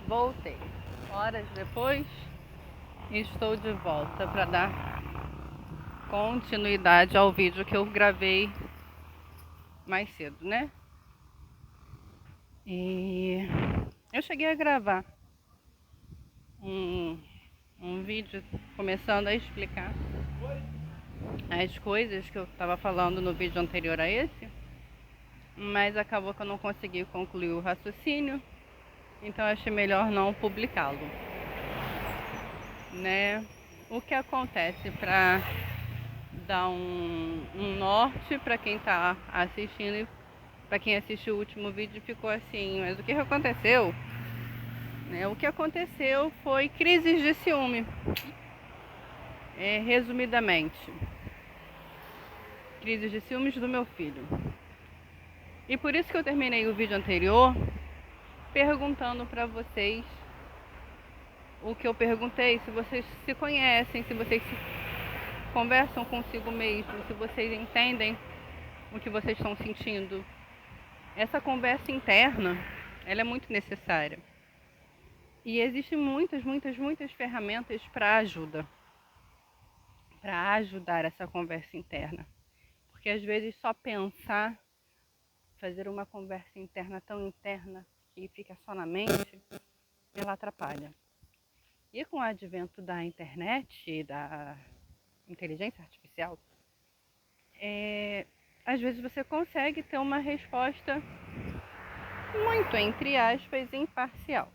Voltei. Horas depois, estou de volta para dar continuidade ao vídeo que eu gravei mais cedo, né? E eu cheguei a gravar um vídeo começando a explicar as coisas que eu estava falando no vídeo anterior a esse, mas acabou que eu não consegui concluir o raciocínio, então achei melhor não publicá-lo, né? O que acontece para dar um norte para quem está assistindo e para quem assistiu o último vídeo ficou assim, mas o que aconteceu? O que aconteceu foi crises de ciúme, resumidamente, crises de ciúmes do meu filho. E por isso que eu terminei o vídeo anterior perguntando para vocês o que eu perguntei, se vocês se conhecem, se vocês conversam consigo mesmos, se vocês entendem o que vocês estão sentindo. Essa conversa interna, ela é muito necessária. E existem muitas ferramentas para ajudar essa conversa interna. Porque às vezes só pensar, fazer uma conversa interna tão interna que fica só na mente, ela atrapalha. E com o advento da internet e da inteligência artificial, às vezes você consegue ter uma resposta muito, entre aspas, imparcial.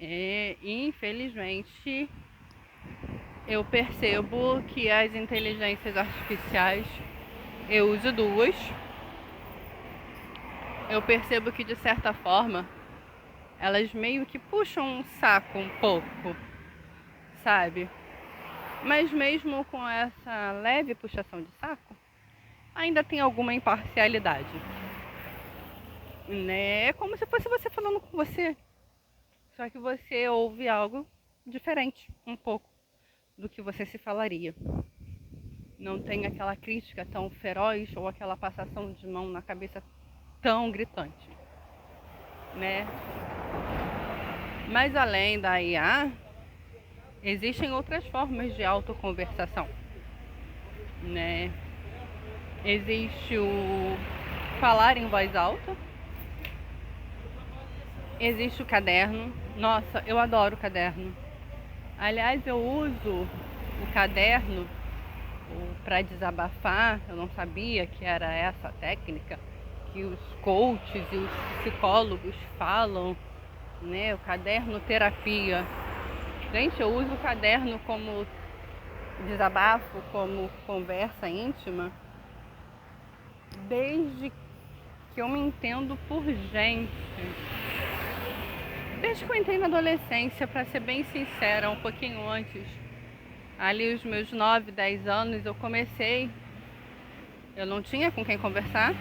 E infelizmente eu percebo que as inteligências artificiais, eu uso duas, eu percebo que de certa forma elas meio que puxam um saco um pouco, sabe? Mas mesmo com essa leve puxação de saco, ainda tem alguma imparcialidade, né? É como se fosse você falando com você, só que você ouve algo diferente um pouco do que você se falaria. Não tem aquela crítica tão feroz ou aquela passação de mão na cabeça tão gritante, né? Mas além da IA, existem outras formas de autoconversação, né? Existe o falar em voz alta, existe o caderno. Nossa, eu adoro o caderno. Aliás, eu uso o caderno para desabafar. Eu não sabia que era essa técnica que os coaches e os psicólogos falam, né? O caderno terapia. Gente, eu uso o caderno como desabafo, como conversa íntima, desde que eu me entendo por gente. Desde que eu entrei na adolescência, para ser bem sincera, um pouquinho antes, ali os meus 9, 10 anos, eu não tinha com quem conversar.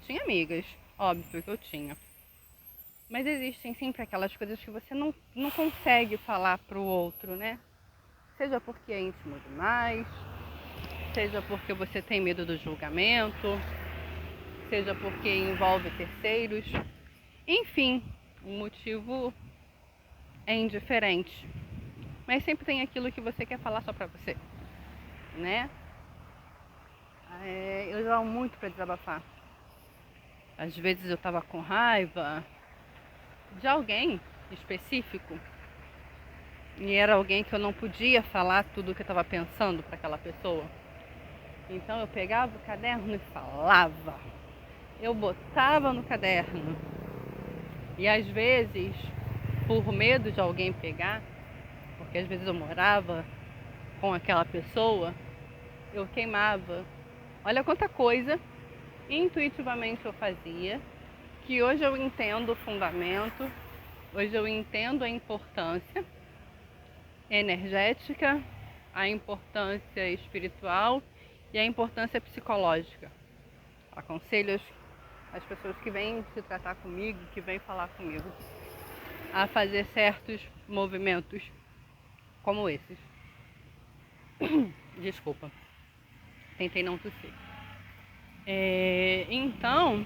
Tinha amigas, óbvio que eu tinha. Mas existem sempre aquelas coisas que você não consegue falar pro outro, né? Seja porque é íntimo demais, seja porque você tem medo do julgamento, seja porque envolve terceiros. Enfim, o motivo é indiferente. Mas sempre tem aquilo que você quer falar só pra você, né? Eu usava muito pra desabafar. Às vezes eu tava com raiva de alguém específico e era alguém que eu não podia falar tudo o que eu tava pensando pra aquela pessoa. Então eu pegava o caderno e falava. Eu botava no caderno. E às vezes, por medo de alguém pegar, porque às vezes eu morava com aquela pessoa, eu queimava. Olha quanta coisa intuitivamente eu fazia, que hoje eu entendo o fundamento, hoje eu entendo a importância energética, a importância espiritual e a importância psicológica. Aconselho as pessoas que vêm se tratar comigo, que vêm falar comigo, a fazer certos movimentos como esses. Desculpa. Tentei não tossir. Então,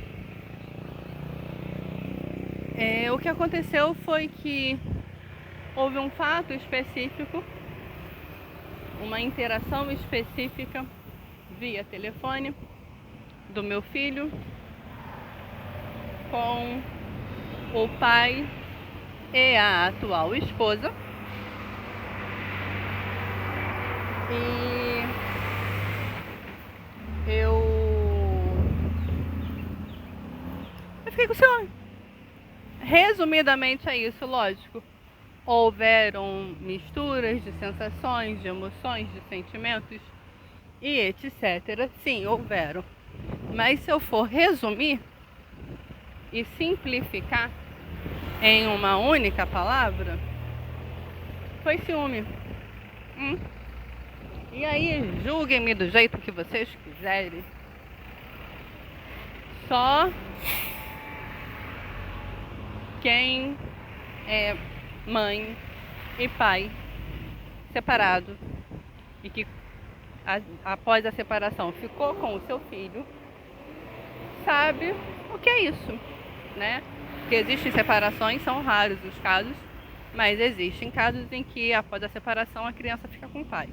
o que aconteceu foi que houve um fato específico, uma interação específica via telefone do meu filho com o pai e a atual esposa. E eu fiquei com ciúme. Resumidamente é isso, lógico. Houveram misturas de sensações, de emoções, de sentimentos e etc. Sim, houveram. Mas se eu for resumir e simplificar em uma única palavra, foi ciúme. E aí, julguem-me do jeito que vocês quiserem. Só quem é mãe e pai separado e que após a separação ficou com o seu filho sabe o que é isso, né? Porque existem separações, são raros os casos, mas existem casos em que após a separação a criança fica com o pai.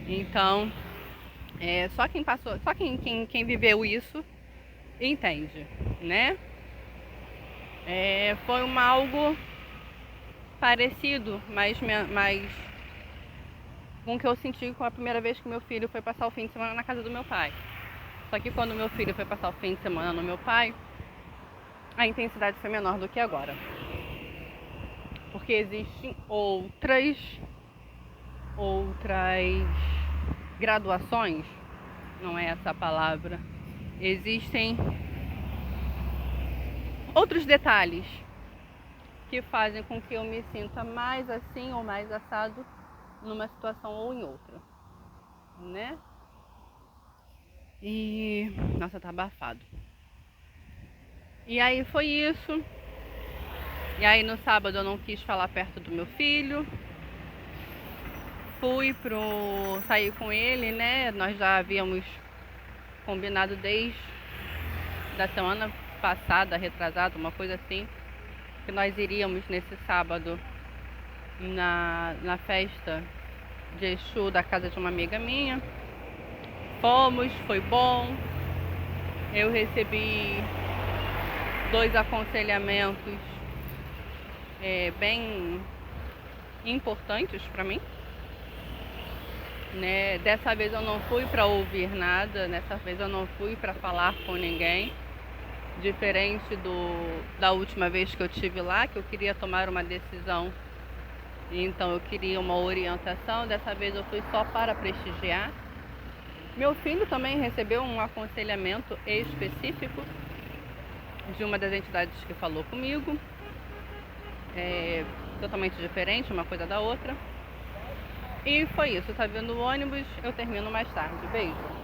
Então, só quem passou, só quem viveu isso entende, né? Foi algo parecido, mas com o que eu senti com a primeira vez que meu filho foi passar o fim de semana na casa do meu pai. Só que quando meu filho foi passar o fim de semana no meu pai, a intensidade foi menor do que agora. Porque existem outras graduações, não é essa a palavra, existem outros detalhes que fazem com que eu me sinta mais assim ou mais assado numa situação ou em outra, né? E nossa, tá abafado. E aí foi isso. E aí no sábado eu não quis falar perto do meu filho. Sair com ele, né? Nós já havíamos combinado desde da semana passada, retrasada, uma coisa assim, que nós iríamos nesse sábado na festa de Exu da casa de uma amiga minha. Fomos, foi bom. Eu recebi 2 aconselhamentos bem importantes para mim, né? Dessa vez eu não fui para ouvir nada, dessa vez eu não fui para falar com ninguém, diferente da última vez que eu tive lá, que eu queria tomar uma decisão, então eu queria uma orientação. Dessa vez eu fui só para prestigiar. Meu filho também recebeu um aconselhamento específico de uma das entidades que falou comigo, totalmente diferente uma coisa da outra. E foi isso, tá vendo o ônibus, eu termino mais tarde. Beijo.